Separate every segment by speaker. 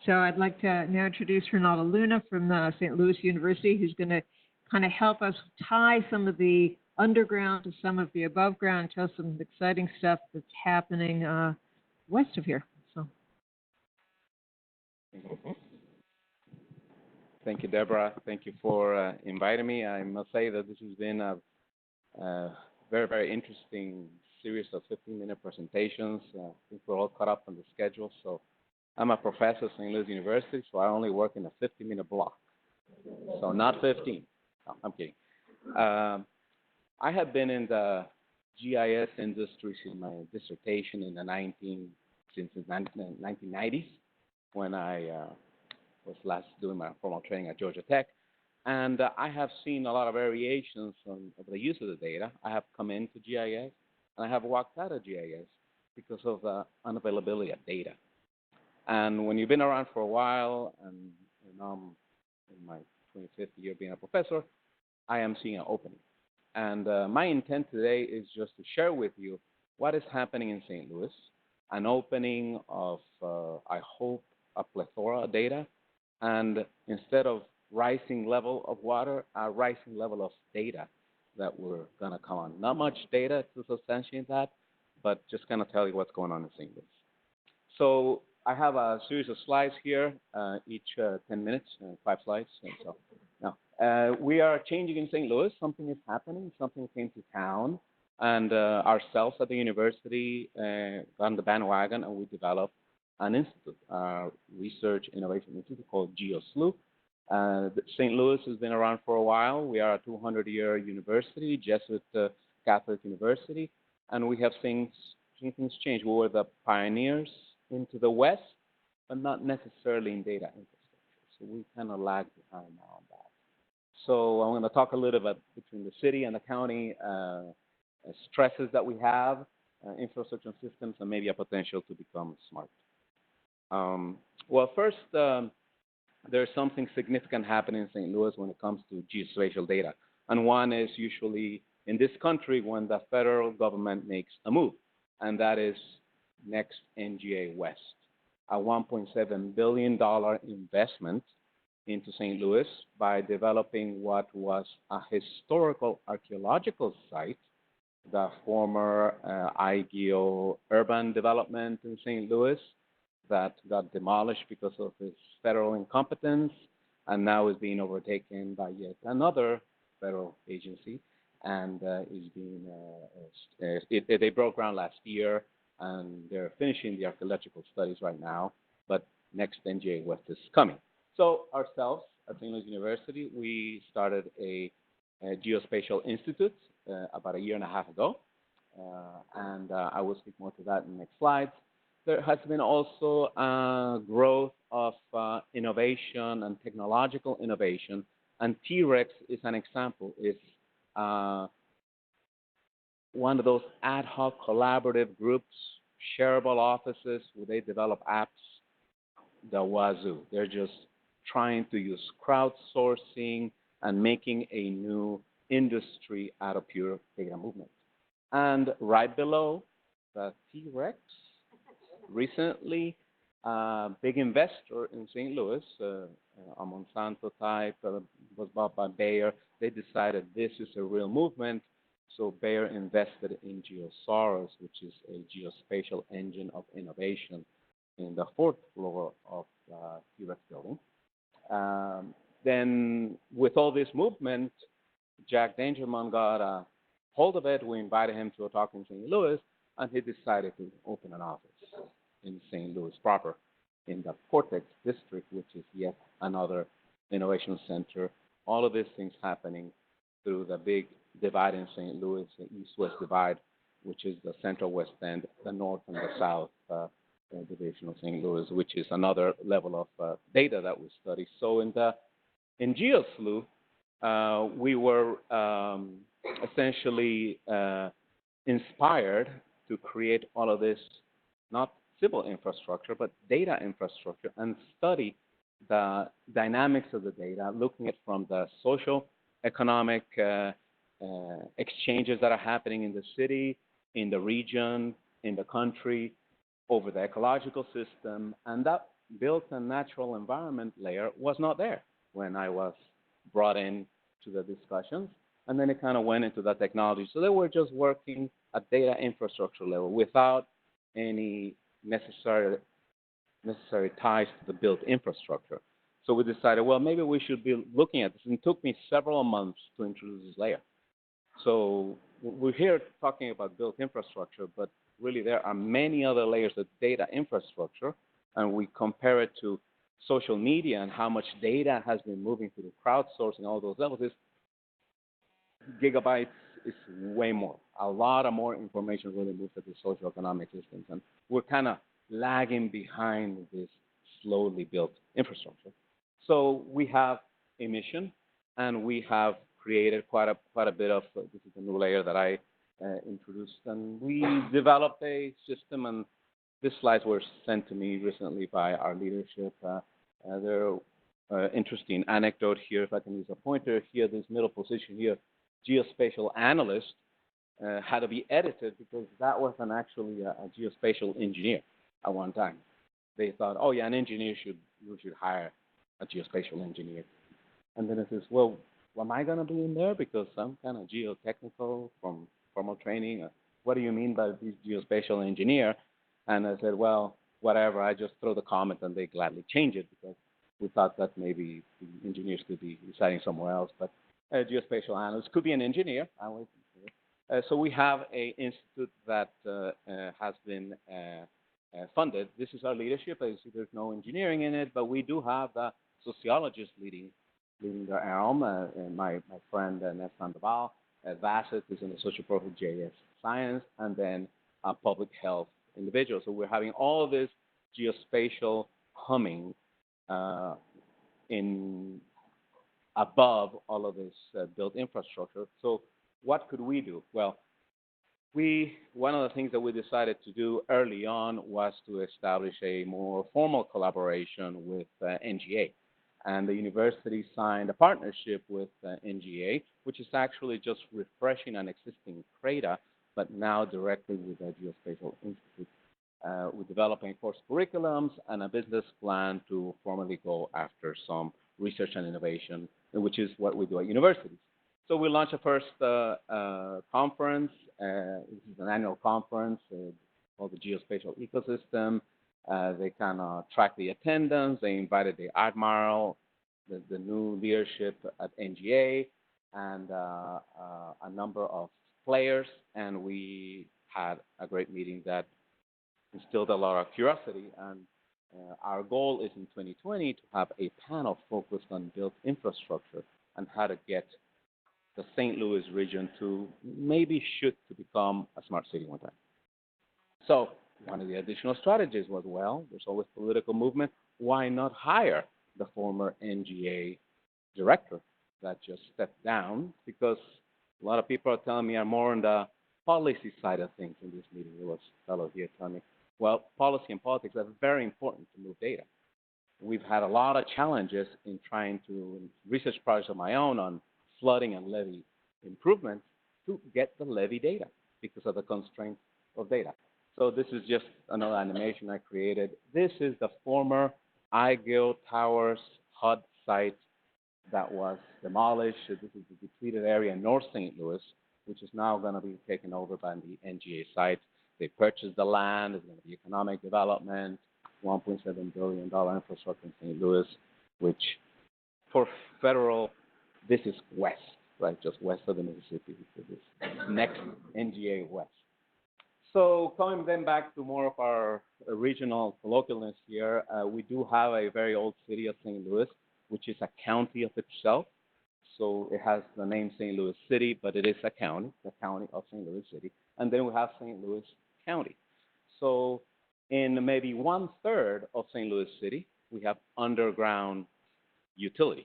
Speaker 1: So I'd like to now introduce Ronaldo Luna from St. Louis University, who's going to kind of help us tie some of the underground to some of the above ground, tell some exciting stuff that's happening west of here. So.
Speaker 2: Thank you, Deborah. Thank you for inviting me. I must say that this has been a very, very interesting series of 15-minute presentations. I think we're all caught up on the schedule. So I'm a professor at St. Louis University, so I only work in a 50-minute block. So not 15. No, I'm kidding. I have been in the GIS industry since my dissertation in the 1990s, when I was last doing my formal training at Georgia Tech. And I have seen a lot of variations of the use of the data. I have come into GIS, and I have walked out of GIS because of the unavailability of data. And when you've been around for a while, and now I'm in my 25th year being a professor, I am seeing an opening. And my intent today is just to share with you what is happening in St. Louis, an opening of, I hope, a plethora of data, and instead of rising level of water, a rising level of data that we're going to come on. Not much data to substantiate that, but just kind of tell you what's going on in St. Louis. So I have a series of slides here, each 10 minutes, 5 slides. And so now we are changing in St. Louis. Something is happening. Something came to town, and ourselves at the university got on the bandwagon, and we developed an institute, research innovation institute called GeoSLU. St. Louis has been around for a while. We are a 200-year university, Jesuit Catholic University, and we have seen things change. We were the pioneers into the West, but not necessarily in data infrastructure. So we kind of lag behind now on that. So I'm going to talk a little bit between the city and the county stresses that we have, infrastructure systems, and maybe a potential to become smart. Well, first, there's something significant happening in St. Louis when it comes to geospatial data. And one is usually in this country when the federal government makes a move, and that is Next NGA West, a $1.7 billion investment into St. Louis by developing what was a historical archaeological site, the former IGEO urban development in St. Louis that got demolished because of its federal incompetence, and now is being overtaken by yet another federal agency, and is being they broke ground last year, and they're finishing the archaeological studies right now, but Next NGA West is coming. So ourselves at St. Louis University, we started a geospatial institute about a year and a half ago, and I will speak more to that in the next slides. There has been also growth of innovation and technological innovation, and T-REX is an example. It's one of those ad hoc collaborative groups, shareable offices, where they develop apps, the wazoo. They're just trying to use crowdsourcing and making a new industry out of pure data movement. And right below the T-REX, recently, big investor in St. Louis, a Monsanto type, was bought by Bayer. They decided this is a real movement, so Bayer invested in GeoSLU, which is a geospatial engine of innovation in the 4th floor of the T-REX building. Then, with all this movement, Jack Dangermond got a hold of it. We invited him to a talk in St. Louis, and he decided to open an office in St. Louis proper, in the Cortex district, which is yet another innovation center. All of these things happening through the big divide in St. Louis, the east-west divide, which is the central west end, the north and the south division of St. Louis, which is another level of data that we study. So in GeoSLU, we were essentially inspired to create all of this, not civil infrastructure, but data infrastructure, and study the dynamics of the data, looking at from the social, economic exchanges that are happening in the city, in the region, in the country, over the ecological system, and that built and natural environment layer was not there when I was brought in to the discussions. And then it kind of went into the technology. So they were just working at data infrastructure level without any necessary ties to the built infrastructure. So we decided, well, maybe we should be looking at this. And it took me several months to introduce this layer. So we're here talking about built infrastructure, but really there are many other layers of data infrastructure, and we compare it to social media and how much data has been moving through crowdsourcing, all those levels. Is gigabytes is way more. A lot of more information really moves to the social economic systems, and we're kind of lagging behind this slowly built infrastructure. So we have a mission, and we have created quite a bit of, this is a new layer that I introduced, and we developed a system, and these slides were sent to me recently by our leadership. They're interesting anecdote here, if I can use a pointer here, this middle position here, geospatial analyst, had to be edited because that wasn't actually a geospatial engineer at one time. They thought, oh yeah, an engineer we should hire a geospatial engineer. And then it says, well, am I going to be in there because I'm kind of geotechnical from formal training? What do you mean by this geospatial engineer? And I said, well, whatever. I just throw the comment, and they gladly change it because we thought that maybe the engineers could be residing somewhere else. But a geospatial analyst could be an engineer. So we have an institute that has been funded. This is our leadership. As you see, there's no engineering in it, but we do have the sociologists leading the realm. My friend Ned Sandoval, Vassett is in the social profile JS science, and then a public health individual. So we're having all of this geospatial humming in above all of this built infrastructure. So what could we do? Well, one of the things that we decided to do early on was to establish a more formal collaboration with NGA. And the university signed a partnership with NGA, which is actually just refreshing an existing CRADA, but now directly with the Geospatial Institute. We're developing course curriculums and a business plan to formally go after some research and innovation, which is what we do at universities. So we launched a first conference. This is an annual conference called the Geospatial Ecosystem. They kind of track the attendance. They invited the Admiral, the new leadership at NGA, and a number of players. And we had a great meeting that instilled a lot of curiosity. And our goal is in 2020 to have a panel focused on built infrastructure and how to get the St. Louis region to maybe shoot to become a smart city one time. So one of the additional strategies was, well, there's always political movement. Why not hire the former NGA director that just stepped down? Because a lot of people are telling me I'm more on the policy side of things in this meeting. There was a fellow here telling me, well, policy and politics are very important to move data. We've had a lot of challenges in trying to research projects of my own on flooding and levee improvements to get the levee data because of the constraints of data. So this is just another animation I created. This is the former iGill Towers HUD site that was demolished. This is the depleted area in North St. Louis, which is now going to be taken over by the NGA site. They purchased the land. There's going to be economic development, $1.7 billion infrastructure in St. Louis, which for federal, this is west, right, just west of the Mississippi. So this next NGA west. So coming then back to more of our regional colloquialness here, we do have a very old city of St. Louis, which is a county of itself. So it has the name St. Louis City, but it is a county, the county of St. Louis City. And then we have St. Louis County. So in maybe 1/3 of St. Louis City, we have underground utilities.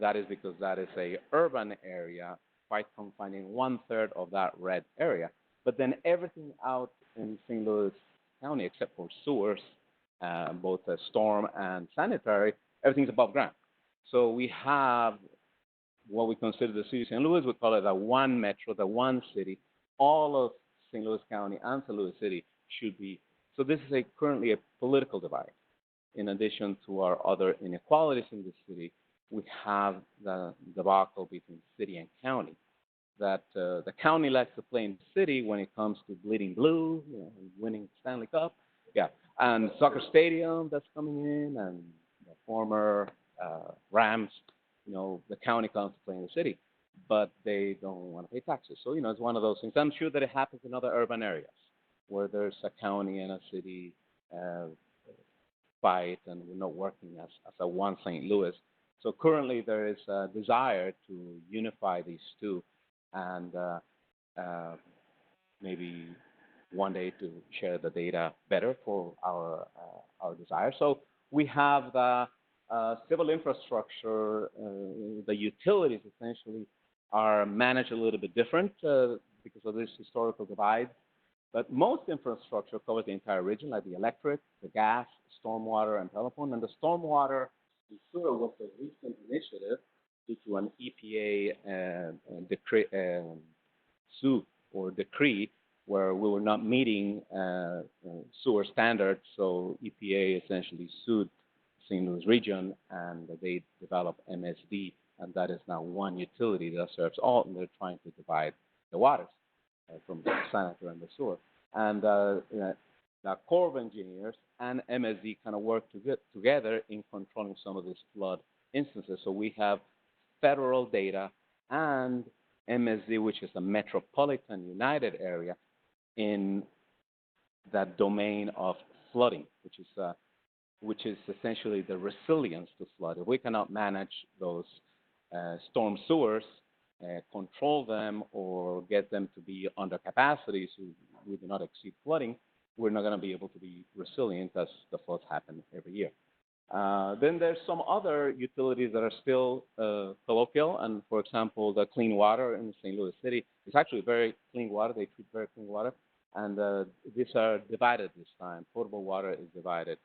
Speaker 2: That is because that is a urban area, quite confining 1/3 of that red area. But then everything out in St. Louis County, except for sewers, both storm and sanitary, everything's above ground. So we have what we consider the city of St. Louis. We call it the one metro, the one city. All of St. Louis County and St. Louis City should be. So this is currently a political divide. in addition to our other inequalities in the city, we have the debacle between city and county. That the county likes to play in the city when it comes to bleeding blue, and winning Stanley Cup, yeah, and soccer stadium that's coming in, and the former Rams, the county comes to play in the city, but they don't want to pay taxes. So it's one of those things. I'm sure that it happens in other urban areas where there's a county and a city fight, and we're not working as a one St. Louis. So currently there is a desire to unify these two, and maybe one day to share the data better for our desire. So we have the civil infrastructure, the utilities essentially are managed a little bit different because of this historical divide. But most infrastructure covers the entire region, like the electric, the gas, stormwater, and telephone. And the stormwater and sewer was a recent initiative due to an EPA decree where we were not meeting sewer standards. So EPA essentially sued St. Louis region, and they developed MSD, and that is now one utility that serves all, and they're trying to divide the waters from the sanitary and the sewer. And the Corps of Engineers and MSD kind of work together in controlling some of these flood instances. So we have federal data and MSD, which is a metropolitan united area, in that domain of flooding, which is essentially the resilience to flood. If we cannot manage those storm sewers, control them, or get them to be under capacity so we do not exceed flooding, we're not going to be able to be resilient as the floods happen every year. Then there's some other utilities that are still colloquial, and for example, the clean water in St. Louis City is actually very clean water. They treat very clean water, and these are divided this time. Potable water is divided.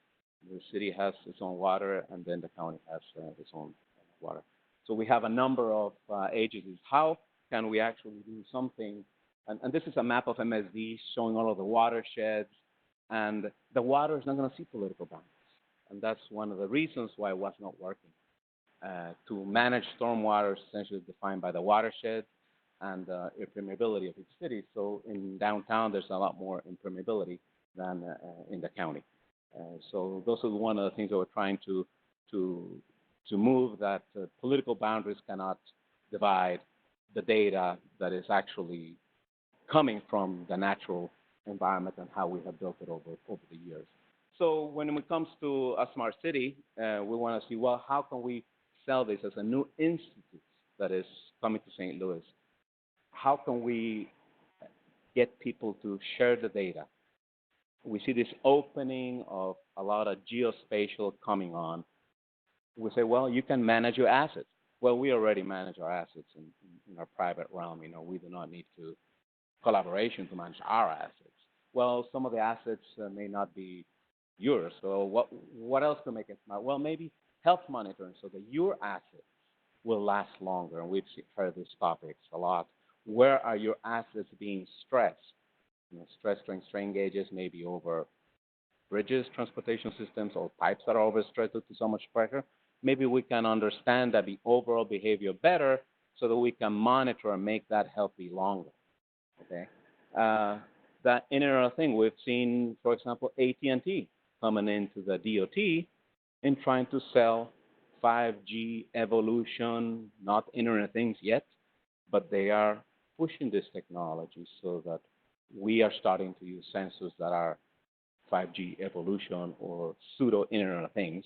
Speaker 2: The city has its own water, and then the county has its own water. So we have a number of agencies. How can we actually do something? And this is a map of MSD showing all of the watersheds, and the water is not going to see political boundaries. And that's one of the reasons why it was not working. To manage stormwater is essentially defined by the watershed and impermeability of each city. So in downtown, there's a lot more impermeability than in the county. So those are one of the things that we're trying to move, that political boundaries cannot divide the data that is actually coming from the natural environment and how we have built it over the years. So when it comes to a smart city, we want to see, well, how can we sell this as a new institute that is coming to St. Louis? How can we get people to share the data? We see this opening of a lot of geospatial coming on. We say, well, you can manage your assets. Well, we already manage our assets in our private realm. We do not need to collaboration to manage our assets. Well, some of the assets may not be yours. So what else to make it smart? Well, maybe health monitoring so that your assets will last longer. And we've heard these topics a lot. Where are your assets being stressed? Stress strain gauges maybe over bridges, transportation systems, or pipes that are overstressed due to so much pressure. Maybe we can understand the overall behavior better so that we can monitor and make that healthy longer. Okay. That Internet of Things, we've seen, for example, AT&T coming into the DOT and trying to sell 5G evolution, not Internet of Things yet, but they are pushing this technology so that we are starting to use sensors that are 5G evolution or pseudo Internet of Things.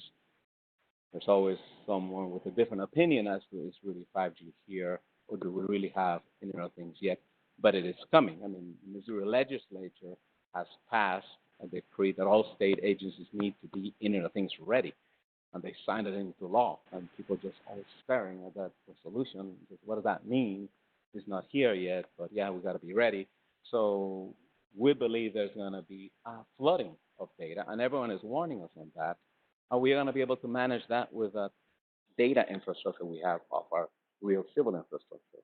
Speaker 2: There's always someone with a different opinion as to is really 5G here, or do we really have Internet of Things yet? But it is coming. I mean, the Missouri legislature has passed a decree that all state agencies need to be Internet of Things ready, and they signed it into law. And people just all staring at that resolution. What does that mean? It's not here yet, but yeah, we got to be ready. So we believe there's going to be a flooding of data, and everyone is warning us on that. Are we going to be able to manage that with the data infrastructure we have of our real civil infrastructure?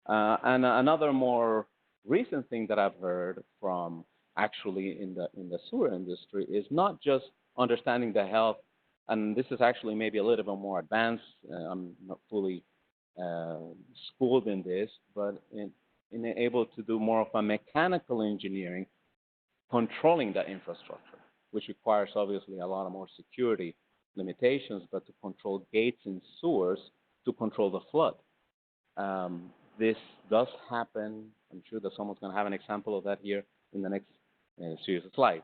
Speaker 2: And another more recent thing that I've heard from actually in the sewer industry is not just understanding the health and this is actually maybe a little bit more advanced. I'm not fully schooled in this, but in able to do more of a mechanical engineering, controlling the infrastructure, which requires obviously a lot of more security limitations, but to control gates and sewers to control the flood. This does happen. I'm sure that someone's going to have an example of that here in the next series of slides.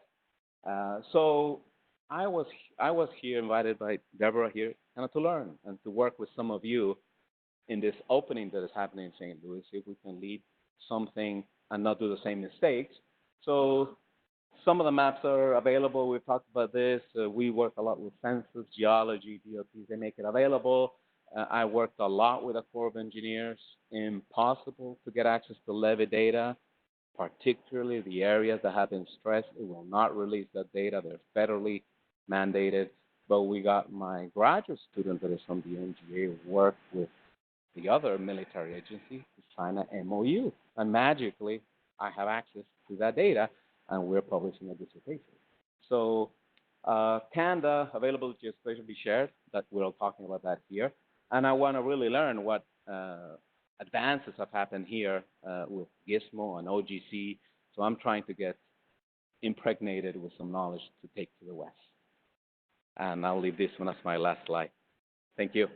Speaker 2: So I was here invited by Deborah here kind of to learn and to work with some of you in this opening that is happening in St. Louis, see if we can lead something and not do the same mistakes. So some of the maps are available. We've talked about this. We work a lot with census, geology, DOTs. They make it available. I worked a lot with the Corps of Engineers. Impossible to get access to levee data, particularly the areas that have been stressed. It will not release that data. They're federally mandated. But we got my graduate student that is from the NGA work with the other military agency to sign an MOU. And magically, I have access to that data, and we're publishing a dissertation. So Canada, available geospatial will be shared. That we're all talking about that here. And I want to really learn what advances have happened here with Gizmo and OGC. So I'm trying to get impregnated with some knowledge to take to the West. And I'll leave this one as my last slide. Thank you.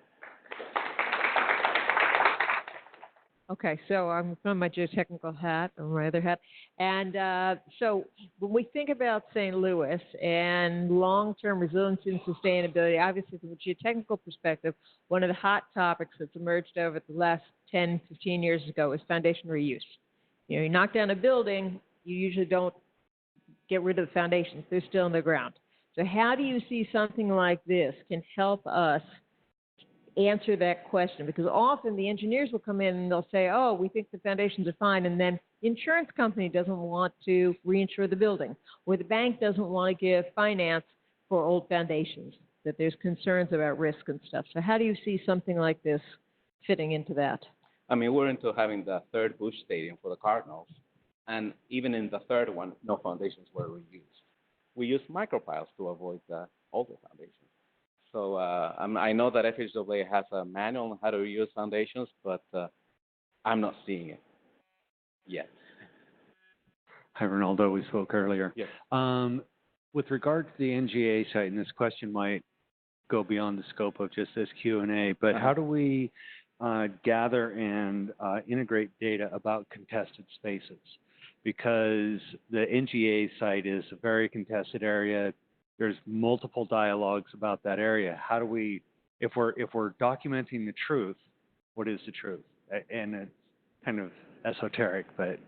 Speaker 1: Okay, so I'm from my geotechnical hat, or my other hat, and so when we think about St. Louis and long-term resiliency and sustainability, obviously from a geotechnical perspective, one of the hot topics that's emerged over the last 10, 15 years ago is foundation reuse. You know, you knock down a building, you usually don't get rid of the foundations. They're still in the ground. So how do you see something like this can help us answer that question? Because often the engineers will come in and they'll say, oh, we think the foundations are fine, and then the insurance company doesn't want to reinsure the building, or the bank doesn't want to give finance for old foundations, that there's concerns about risk and stuff. So how do you see something like this fitting into that?
Speaker 2: I mean, we're into having the third Busch Stadium for the Cardinals, and even in the third one, no foundations were reused. We used micropiles to avoid the older foundations. So I know that FHWA has a manual on how to reuse foundations, but I'm not seeing it yet.
Speaker 3: Hi, Ronaldo. We spoke earlier.
Speaker 2: Yes.
Speaker 3: With regard to the NGA site, and this question might go beyond the scope of just this Q&A, but how do we gather and integrate data about contested spaces? Because the NGA site is a very contested area. There's multiple dialogues about that area. How do we, if we're documenting the truth, what is the truth? And it's kind of esoteric, but.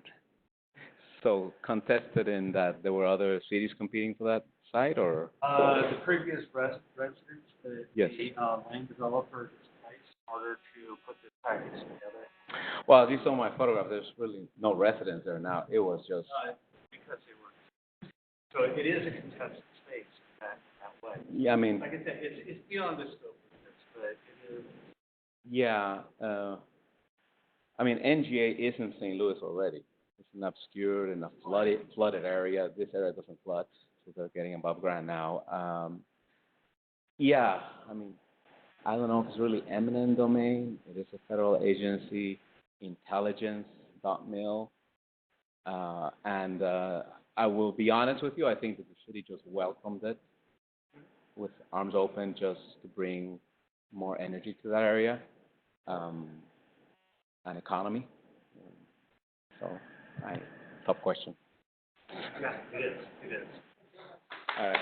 Speaker 2: So contested in that there were other cities competing for that site, or?
Speaker 3: The previous residents,
Speaker 2: yes.
Speaker 3: The land developer decided in order to put this package together.
Speaker 2: Well, as you saw my photograph, there's really no residents there now. It was just.
Speaker 3: Because they were. So it is a contested space that way.
Speaker 2: Yeah, I mean.
Speaker 3: Like I said, it's beyond the scope of this, but it is.
Speaker 2: Yeah. I mean, NGA is in St. Louis already. It's an obscured and a flooded area. This area doesn't flood, so they're getting above ground now. Yeah, I mean, I don't know if it's really eminent domain. It is a federal agency, intelligence.mil. And I will be honest with you, I think that the city just welcomed it with arms open just to bring more energy to that area and economy. So, tough question.
Speaker 3: Yeah, it is. It is.
Speaker 2: All right.